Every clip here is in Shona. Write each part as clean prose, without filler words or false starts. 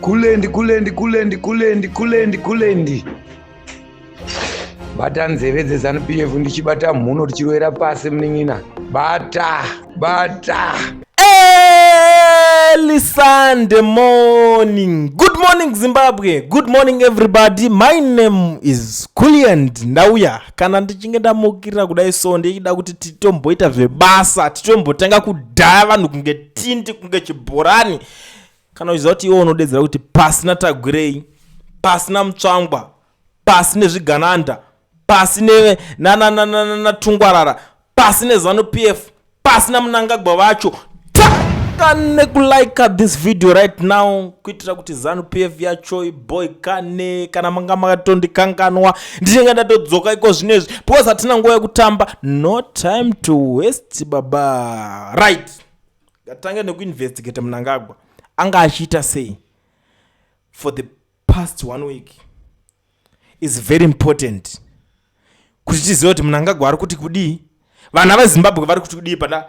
kulendi bata nzeve dzeZANU-PF ndichibata mhuno tichirwera pasi mnin'ina bata early Sunday morning. Good morning Zimbabwe, good morning everybody. My name is Kuliand Ndauya. Kana ndichinge ndamukira kudai so ndechida kuti titomboita zvebasa, titombotanga kudhaya vanhu kunge tindi kunge chibhorani. Kana uchiziva kuti iwo unodedzera kuti pasina tagwirei, pasina mutsvangwa, pasina zvigananda, pasina tungwarara, pasina ZANU-PF, pasina Mnangagwa vacho. Kane kulike this video right now kuitira kuti ZANU-PF yacho boy kane kana manga makatondikanganwa ndichenga ndatodzoka iko zvinezvi because hatina nguva yekutamba. No time to waste baba. Right, ngatange nekuinvestigate Mnangagwa anga achiita sei for the past 1 week is very important kuti tizive kuti Mnangagwa ari kuti kudii, vana veZimbabwe vari kuti kudii pana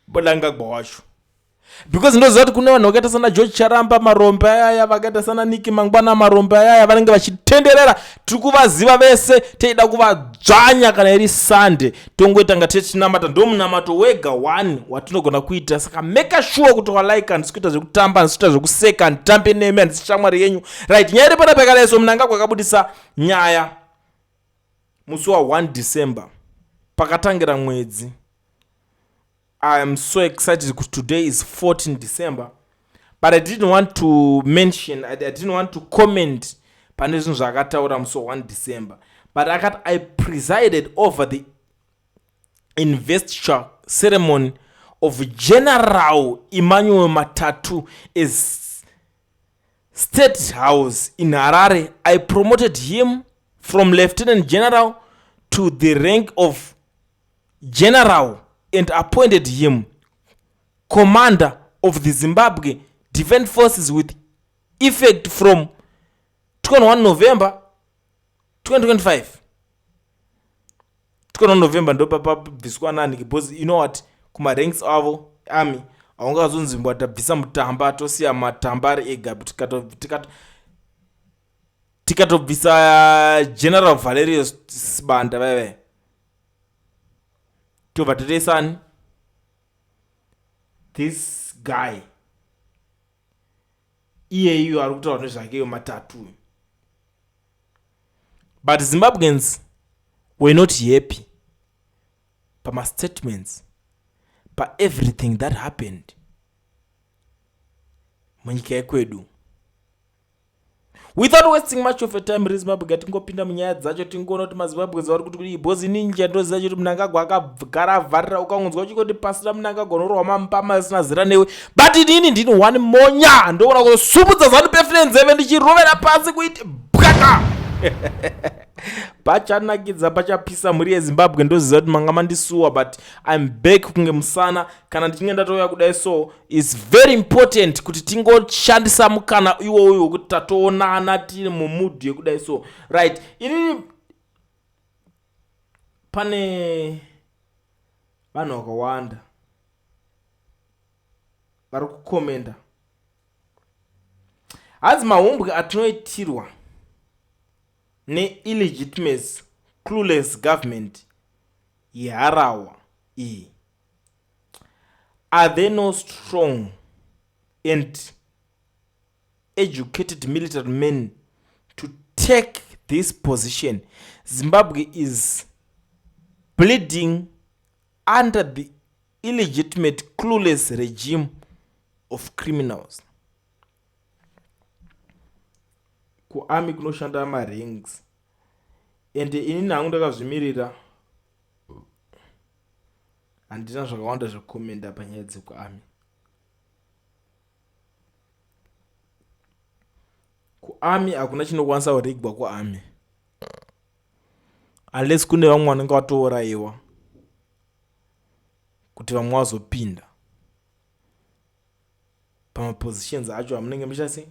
Mnangagwa wacho. Because ndoziva kuti kune vanhu vakaita sana George Charamba marombe ayaya, vakaita sana Niki Mangwana marombe ayaya vanenge vachitenderera. Tiri kuvaziva vese, teida kuvadzvanya kana iri Sunday tongoita ngati tinamata. Ndo munamato wega 1 watinogona kuita. Saka make sure kuti walike and sikuita zvekutamba and sikuita zvekuseka and tambe neme and shamwari yenyu. Right, nyaya iri pana pekaleso Mnangagwa akabudisa nyaya musi wa 1 December pakatangira mwedzi. I am so excited because today is 14 December, but I didn't want to mention, I didn't want to comment pane zvinhu zvakataura musi wa 1 December, but I presided over the investiture ceremony of General Emmanuel Matatu as State House in Harare. I promoted him from Lieutenant General to the rank of General and appointed him commander of the Zimbabwe Defense Forces with effect from 21 November 2025. 21 November ndo papabviswa nani because you know what, kuma ranks avo army aungazonzi mbatabvisa mutamba tosiya matamba ari ega tikatobvisa General Valerius Sibanda veve tovatotesani this guy iyeyu ari kutaura nezvakeyo Matatu. But Zimbabweans were not happy pama statements pa everything that happened munyika yekwedu. Without wasting much of a time, Zimbabwe tingopinda munyaya dzacho tingoona kuti maZimbabwe vari kuti kudii. Bhozi ninja ndoziva kuti Mnangagwa akagara avharira, ukangonzwa uchingoti pasina Mnangagwa unorwa mampama asina zira newe. But inini ndini one monya ndoona kusumudza ZANU-PF nenzeve ndichirovera pasi kuiti bwaka. Pachanakidza pachapisa mhuri yeZimbabwe ndoziva kuti manga mandisuwa, but I'm back kunge musana. Kana ndichinge ndatouya kudai so is very important kuti tingoshandisa mukana iwoyo wekuti tatoonana tiri mumudu yekudai so. Right, inini pane vanhu vakawanda vari kukomenda hadzi mahumbwe atinoitirwa ne-illegitimacy clueless government yeHarawa iyi. Are there no strong and educated military men to take this position? Zimbabwe is bleeding under the illegitimate clueless regime of criminals. Kuarmy kunoshanda maranks and inini hangu ndakazvimirira handina zvakawanda zvekomenda panyaya dzekuarmy. Kuarmy hakuna chinokwanisa kuregwa kuarmy unless kune vamwe vanenge vatourayiwa kuti vamwe vazopinda pamapositions acho amunenge muchase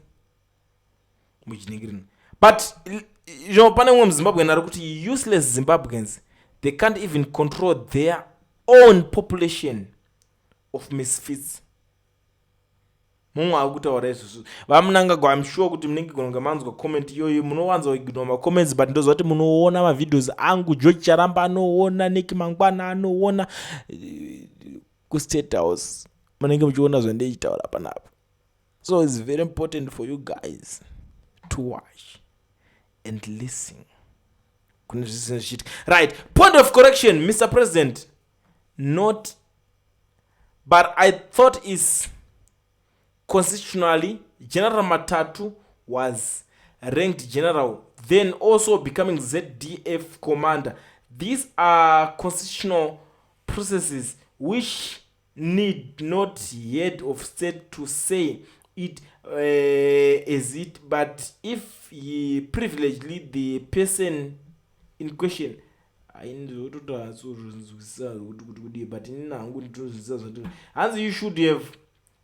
muchiningirina. But pane mumwe muZimbabwean ari kuti useless Zimbabweans, they can't even control their own population of misfits. mumwe akutaura izvozvo vaMnangagwa. I'm sure kuti munenge gononga manzwa comment iyoyo, munowanza kuignore macomments, but ndoziva kuti munoona mavideos angu, George Charamba anoona, Nick Mangwana anoona, kuState House munenge muchiona zvandichitaura panapa. So it's very important for you guys to watch and listen. Right, point of correction, Mr. President, not, but I thought is constitutionally General Matatu was ranked general, then also becoming ZDF commander. These are constitutional processes which need not head of state to say it as it, but if he privileged the person in question, as you should have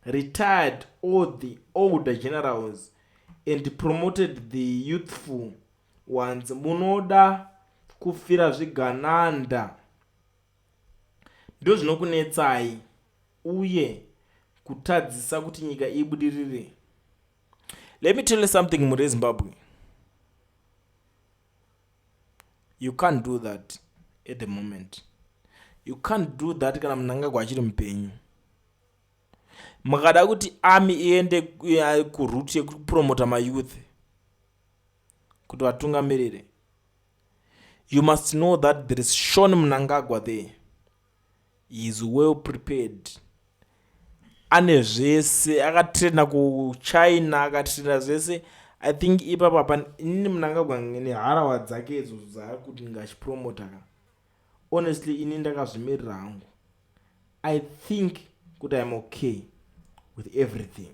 retired all the older generals and promoted the youthful ones. Munoda kufira zvigananda ndo zvinokunetsai uye kutadzisa kuti nyika ibudirire. Let me tell you something, muri Zimbabwe. You can't do that at the moment. You can't do that kana Mnangagwa achiri mupenyu. Makada kuti army iende kuroute yekupromota mayouth kuti vatungamirire, you must know that there is Sean Mnangagwa there. He is well prepared. Ane zvese akatraina kuChina, akatraina zvese. I think ipapa pa ini Mnangagwa neharawa dzake idzo dzakuti ngachipromota. Honestly ini ndakazvimirira hangu. I think kuti I'm okay with everything.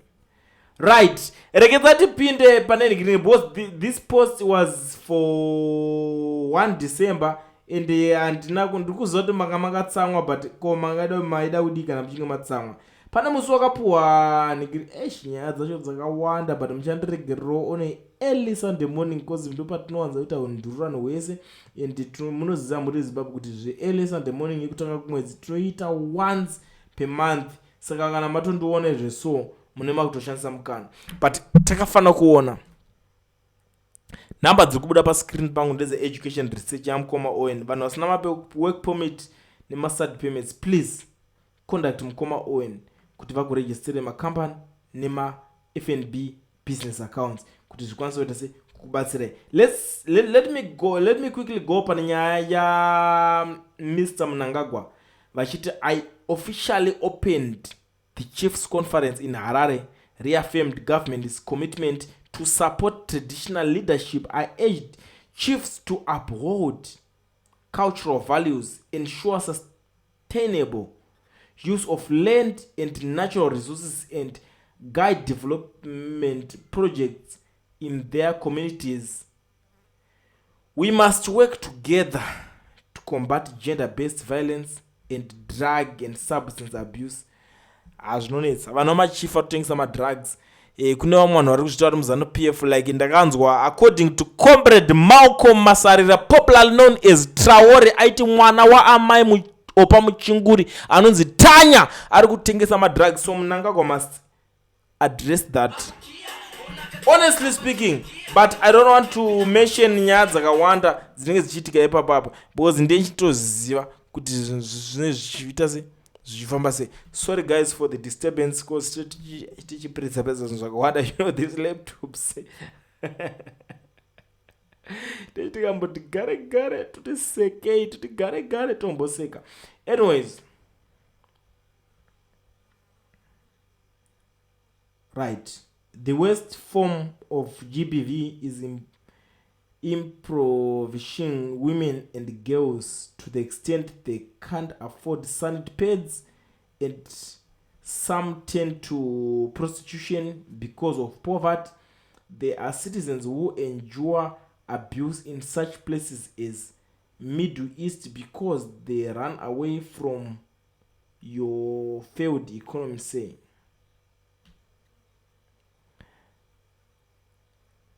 Right, reketa tipinde paneni green boss. This post was for 1 December and andina ndikuzoti makamakatsangwa, but ko mangada maida kudi kana mchinga matsamwa. Pana musi wakapuwa nigiri nyaya dzacho dzakawanda, but muchandiregero one early Sunday morning because ndo patinowanza kuita undurano wese, and munoziva muri Zimbabwe kuti zve early Sunday morning yekutanga kumwedzi tinoita once per month. Saka kana matondione zveso mune makutoshandisa mukana, but takafana kuona namba dziri kubuda pascreen pangu ndeze education research yaMukoma Owen. Vanhu vasina work permit nemastudy permits, please contact Mukoma Owen kuti vakuregistere makampani nemaFNB business accounts kuti zvikwanise kuita se kubatsirai. Let me quickly go pane nyaya ya Mr. Mnangagwa vachiti I officially opened the Chiefs Conference in Harare, reaffirmed government's commitment to support traditional leadership. I urged chiefs to uphold cultural values, ensure sustainable use of land and natural resources, and guide development projects in their communities. We must work together to combat gender-based violence and drug and substance abuse. Azvinonetsa vana machifa kutengesa madrugs. Kune vamwe vanhu vari kuzvitaura muzano PF, like ndakanzwa according to comrade Malcolm Masarira, popularly known as Traore, aiti mwana wa amai opa muchinguri anonzi Tanya ari kutengesa madrugs. So Mnangagwa must address that, honestly speaking. But I don't want to mention nyaya dzakawanda dzinenge dzichiitika ipapapa because ndechitoziva kuti zvine zvichiita se zvichifamba sei. Sorry guys for the disturbance because tichipedza zvinhu zvakawanda, you know these laptops. Tikamboti gare tutisekei tutigare tomboseka. Anyways, right, the worst form of GBV is impoverishing women and girls to the extent they can't afford sanitary pads, and some turn to prostitution because of poverty. There are citizens who endure abuse in such places as Middle East because they run away from your failed economy. Say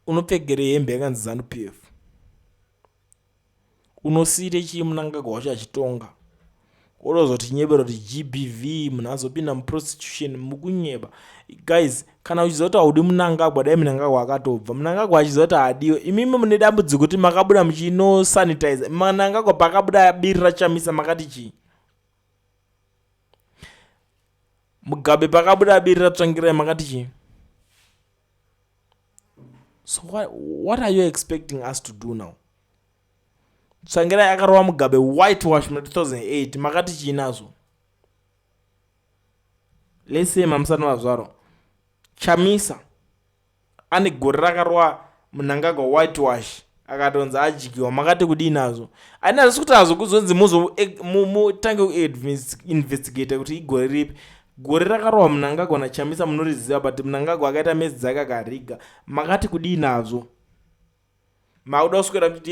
unopfegere hembe yakanzi ZANU-PF, unosire chii Mnangagwa wacho achitonga, orozoti nyebero kuti GBV munazopinda muprostitution mukunyeba. Guys, kana uchiziva kuti haudi Mnangagwa, dai Mnangagwa akatobva. Mnangagwa achiziva kuti hadiyo, imimi mune dambudziko kuti makabuda muchino sanitizer. Mnangagwa pakabuda birira Chamisa makati chii? Mugabe pakabuda birira Tsvangirai makati chii? So what are you expecting us to do now? Tsvangirai akarova Mugabe whitewash mu 2008 makati chii nazo? Let's say mamusana wazvaro Chamisa ane gore rakarwa Mnangagwa whitewash akatonza ajikiwa makati kudii nazo? Ainazo kuti azokuzonzi mutange investigate kuti igore ripi. Gore rakarwa Mnangagwa na Chamisa munoriziva, but Mnangagwa akaita mezi dzake akariga makati kudii nazo? Mauda uswera kuti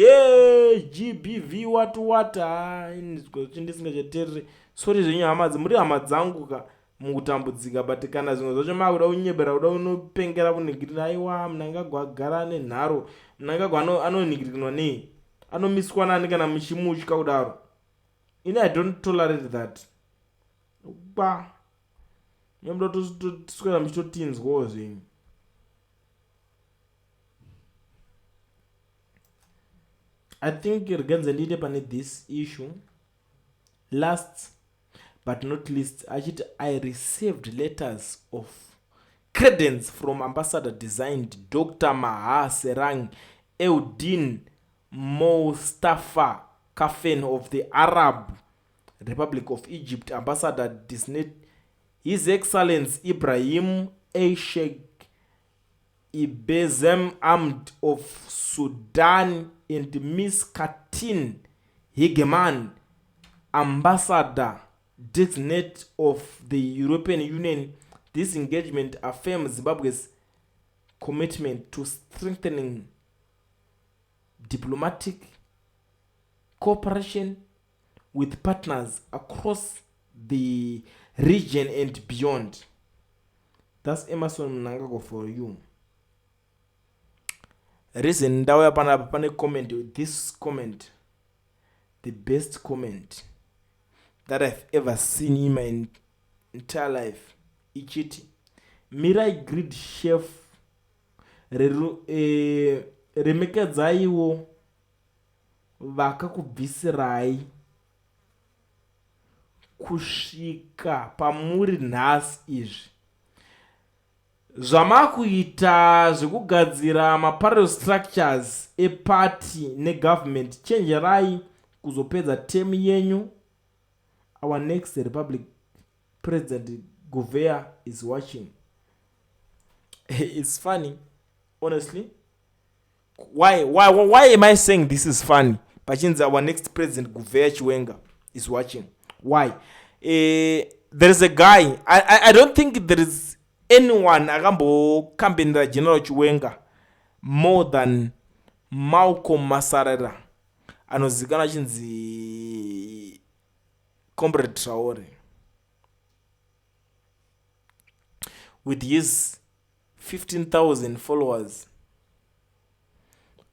GBV what ndisingachateerere. Sorry zvenyu hama muri hama dzangu ka mukutambudzika, but kana zvimwe zvacho makuda unyebera uda unopengera kuningirira aiwa Mnangagwa agara nenharo. Mnangagwa anoningirikanwa nei? Anomiswa nani kana muchimutya kudaro? I don't tolerate that. Nyomuda toswera muchitotinzwawo zvenyu. I think regenze ndiite pane this issue. Last but not least, I received letters of credence from Ambassador Designed Dr. Maha Serang Eudin Mustafa Kafen of the Arab Republic of Egypt, Ambassador Disney, His Excellency Ibrahim A. Sheikh Ibezem Ahmed of Sudan, and Miss Katin Higeman, Ambassador Designate of the European Union. This engagement affirms Zimbabwe's commitment to strengthening diplomatic cooperation with partners across the region and beyond. That's Emerson Mnangagwa for you. Reason ndauya panapa pane comment with this comment, the best comment that I've ever seen in my entire life. Ichiti Mirai Grid Chef remekedzaiwo vakakubvisirai kusvika pamuri nhasi izvi. Zvamakuita zvekugadzira maparallel structures eparty negovernment, chenjerai kuzopedza term yenyu. Our next Republic President Gouveia is watching. It's funny, honestly. Why am I saying this is funny? Pachinza, our next President Gouveia Chiwenga is watching. Why? There is a guy. I don't think there is anyone akambo campaign General Chiwenga more than Malcolm Masarera anozikana chinzi Comrade Traore. With his 15,000 followers,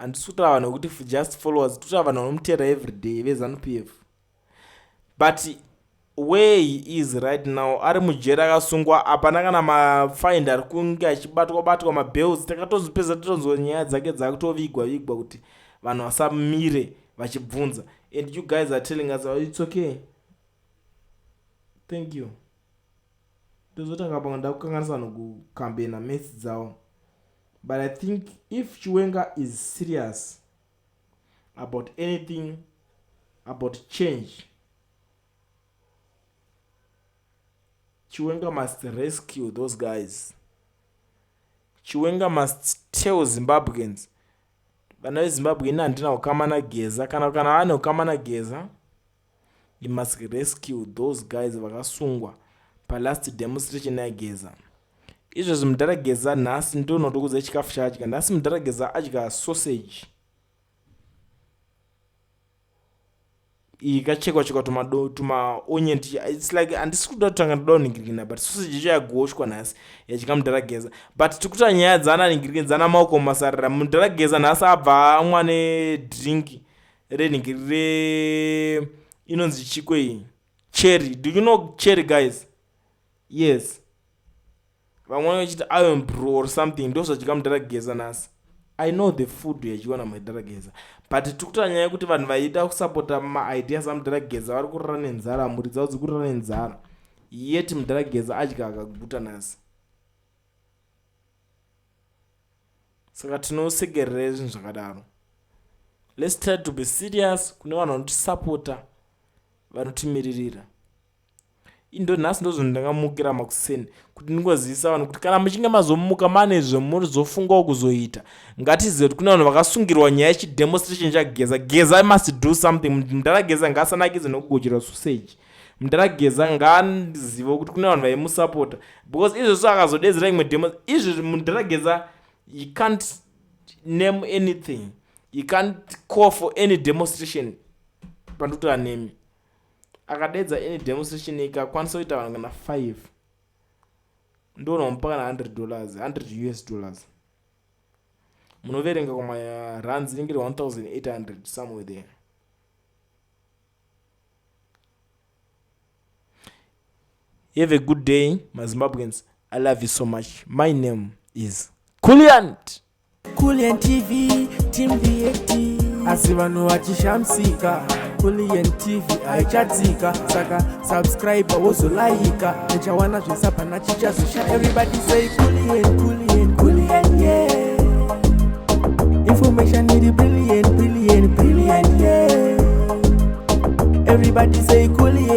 and sutava nokuti for just followers tutava vanomutera every day veZANU-PF. But where he is right now, ari mujeri akasungwa, apana kana mafine ari kunge achibatwa mabills. Takatozopedza totonzwa nyaya dzake dzakutovigwa kuti vanhu vasamire vachibvunza. And you guys are telling us, oh, it's okay. Thank you. Tozotanga panganda kukanganisa nokucampaigna mates dzavo. But I think if Chiwenga is serious about anything, about change, Chiwenga must rescue those guys. Chiwenga must tell Zimbabweans, vana veZimbabwe ina handina kukamana geza, kana vane kukamana geza, he must rescue those guys vakasungwa palast demonstration yageza. Izvozvo mudarageza nhasi ndo notokudza chikafu chaadya. Nhasi mudarageza adya sausage ikachekwa tuma onion. It's like handisi kuda kutanga ndodauningirikina, but sausage icho yagoshwa nhasi yadya mudarageza. But tikuta nyaya dzaananingirikina dzana Malcolm Masarera. Mudarageza nhasi abva amwa nedrink reningirire inonzi chikwei cherry. Do you know cherry, guys? Yes. Vamwe vachiti iron bro or something ndo zvachika mudarageza nasi. I know the food yachiwana mudarageza, but tikutaura nyaya yekuti vanhu vaida kusapota maideas amudarageza vari kurara nenzara, mhuri dzavo dziri kurara nenzara, yeti mudarageza adya akaguta nasi. Saka tinosegerera zvinhu zvakadaro. Let's try to be serious kune vanhu vanotisapota, vanotimiririra. Indo nhasi ndo zvinhu ndakamukira makuseni kuti ndingozivisa vanhu kuti kana muchinge mazomuka mane zvemunozofungawo kuzoita, ngatizive kuti kune vanhu vakasungirwa nyaya yechidemonstration chageza. Geza must do something. Mudarageza ngaasanakidze nokugocherwa sausage. Mudarageza ngaazive kuti kune vanhu vaimusapota, because izvozvo akazodedzera imwe demonstration. Izvi mudarageza, you can't name anything, you can't call for any demonstration panduti anemi. Akadedza any demonstration ikakwanisa kuita vanhu kana 5 ndonomupa kana $100 $100. Munoverenga kuma rands inenge 1800 somewhere there. Have a good day, my Zimbabweans. I love you so much. My name is Kuliant. Kuliant TV, Team VAT. Asi vanhu vachishamsika, Kuliant TV haichatsika. Saka subscribe wozolaika, nechawana zvese pana chichazosha. Everybody say Kuliant, Kuliant, Kuliant, yeah. Information is brilliant, brilliant, brilliant, yeah. Everybody say Kuliant.